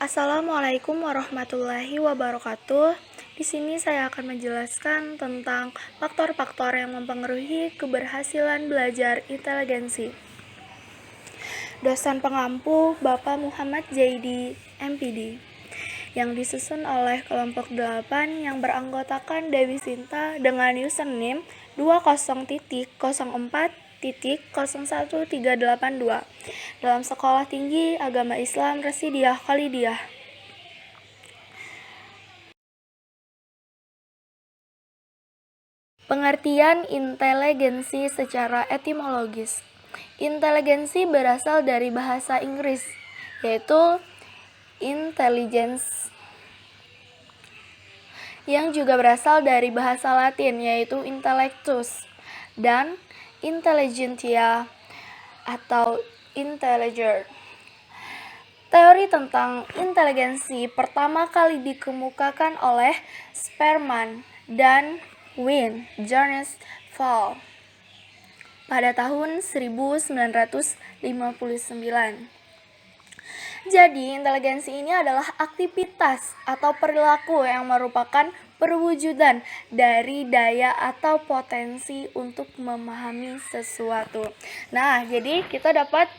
Assalamualaikum warahmatullahi wabarakatuh. Di sini saya akan menjelaskan tentang faktor-faktor yang mempengaruhi keberhasilan belajar inteligensi. Dosen pengampu Bapak Muhammad Zaidi, MPD, yang disusun oleh kelompok 8 yang beranggotakan Dewi Sinta dengan username 20.04.01382 dalam Sekolah Tinggi Agama Islam Residiyah Khalidiyah. Pengertian inteligensi secara etimologis. Inteligensi berasal dari bahasa Inggris, yaitu intelligence, yang juga berasal dari bahasa Latin, yaitu intellectus, dan intelligentsia atau intelliger. Teori tentang inteligensi pertama kali dikemukakan oleh Spearman dan Wynne-Jones Fall pada tahun 1959. Jadi, inteligensi ini adalah aktivitas atau perilaku yang merupakan perwujudan dari daya atau potensi untuk memahami sesuatu. Nah, jadi kita dapat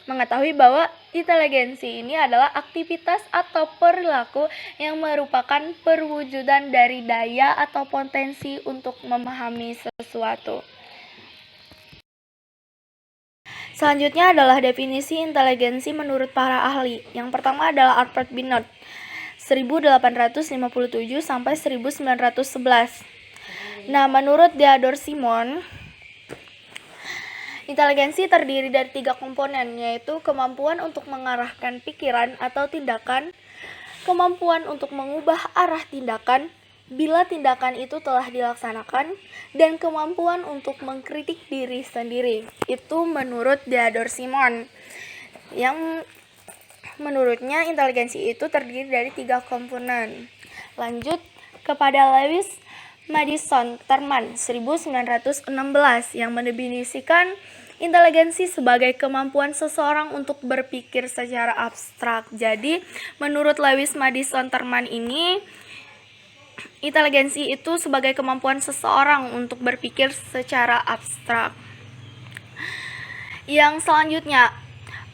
mengetahui bahwa inteligensi ini adalah aktivitas atau perilaku yang merupakan perwujudan dari daya atau potensi untuk memahami sesuatu. Selanjutnya adalah definisi inteligensi menurut para ahli. Yang pertama adalah Alfred Binet, 1857 sampai 1911. Nah, menurut Theodore Simon, inteligensi terdiri dari 3 komponen, yaitu kemampuan untuk mengarahkan pikiran atau tindakan, kemampuan untuk mengubah arah tindakan bila tindakan itu telah dilaksanakan, dan kemampuan untuk mengkritik diri sendiri. Itu menurut Theodore Simon, yang menurutnya inteligensi itu terdiri dari 3 komponen. Lanjut kepada Lewis Madison Terman 1916 yang mendefinisikan inteligensi sebagai kemampuan seseorang untuk berpikir secara abstrak. Jadi, menurut Lewis Madison Terman ini, inteligensi itu sebagai kemampuan seseorang untuk berpikir secara abstrak. Yang selanjutnya,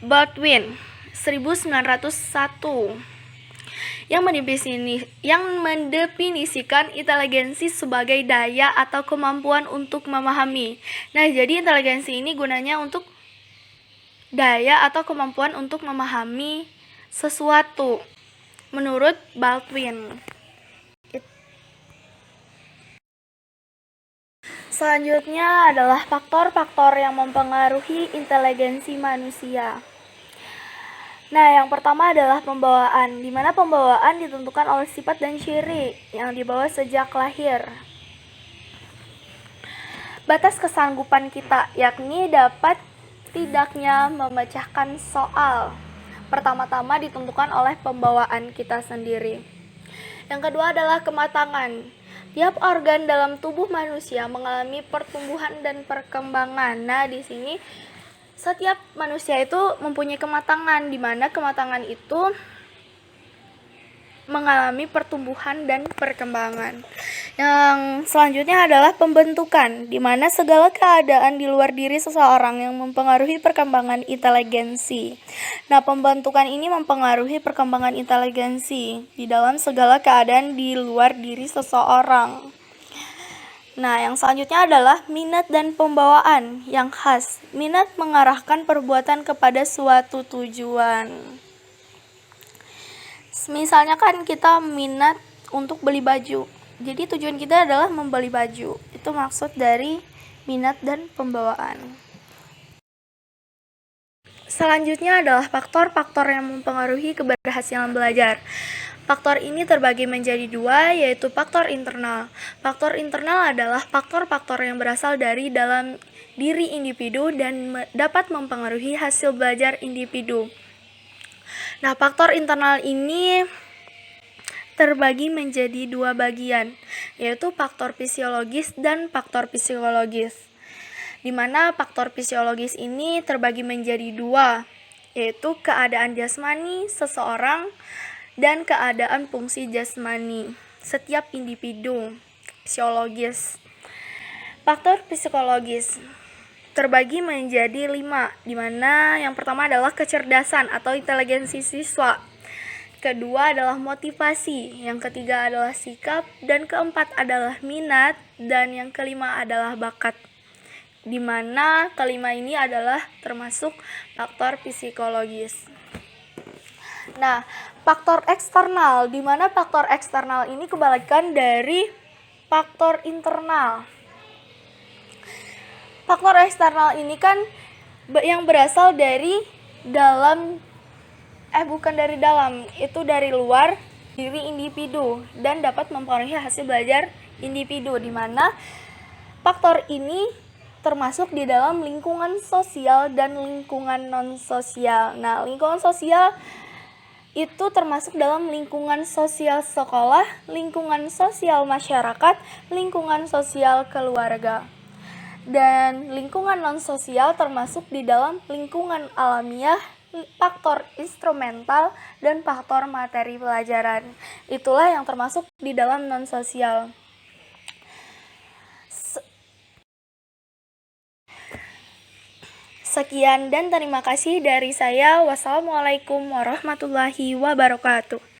Baldwin 1901 yang mendefinisikan inteligensi sebagai daya atau kemampuan untuk memahami. Nah, jadi inteligensi ini gunanya untuk daya atau kemampuan untuk memahami sesuatu menurut Baldwin. Selanjutnya adalah faktor-faktor yang mempengaruhi inteligensi manusia. Nah, yang pertama adalah pembawaan, di mana pembawaan ditentukan oleh sifat dan ciri yang dibawa sejak lahir. Batas kesanggupan kita, yakni dapat tidaknya memecahkan soal, pertama-tama ditentukan oleh pembawaan kita sendiri. Yang kedua adalah kematangan. Tiap organ dalam tubuh manusia mengalami pertumbuhan dan perkembangan. Nah, di sini setiap manusia itu mempunyai kematangan, di mana kematangan itu mengalami pertumbuhan dan perkembangan. Yang selanjutnya adalah pembentukan, di mana segala keadaan di luar diri seseorang yang mempengaruhi perkembangan inteligensi. Nah, pembentukan ini mempengaruhi perkembangan inteligensi di dalam segala keadaan di luar diri seseorang. Nah, yang selanjutnya adalah minat dan pembawaan yang khas. Minat mengarahkan perbuatan kepada suatu tujuan. Misalnya kan kita minat untuk beli baju. Jadi tujuan kita adalah membeli baju. Itu maksud dari minat dan pembawaan. Selanjutnya adalah faktor-faktor yang mempengaruhi keberhasilan belajar. Faktor ini terbagi menjadi 2, yaitu faktor internal. Faktor internal adalah faktor-faktor yang berasal dari dalam diri individu dan dapat mempengaruhi hasil belajar individu. Nah, faktor internal ini terbagi menjadi 2 bagian, yaitu faktor fisiologis dan faktor psikologis. Di mana faktor fisiologis ini terbagi menjadi 2, yaitu keadaan jasmani seseorang dan keadaan fungsi jasmani setiap individu. Psikologis. Faktor psikologis terbagi menjadi 5, di mana yang pertama adalah kecerdasan atau inteligensi siswa, kedua adalah motivasi, yang ketiga adalah sikap, dan keempat adalah minat, dan yang kelima adalah bakat, di mana kelima ini adalah termasuk faktor psikologis. Nah, faktor eksternal, di mana faktor eksternal ini kebalikan dari faktor internal. Faktor eksternal ini kan yang berasal dari dalam, bukan dari dalam, itu dari luar diri individu dan dapat mempengaruhi hasil belajar individu, di mana faktor ini termasuk di dalam lingkungan sosial dan lingkungan non-sosial. Nah, lingkungan sosial itu termasuk dalam lingkungan sosial sekolah, lingkungan sosial masyarakat, lingkungan sosial keluarga. Dan lingkungan non-sosial termasuk di dalam lingkungan alamiah, faktor instrumental, dan faktor materi pelajaran. Itulah yang termasuk di dalam non-sosial. Sekian dan terima kasih dari saya. Wassalamualaikum warahmatullahi wabarakatuh.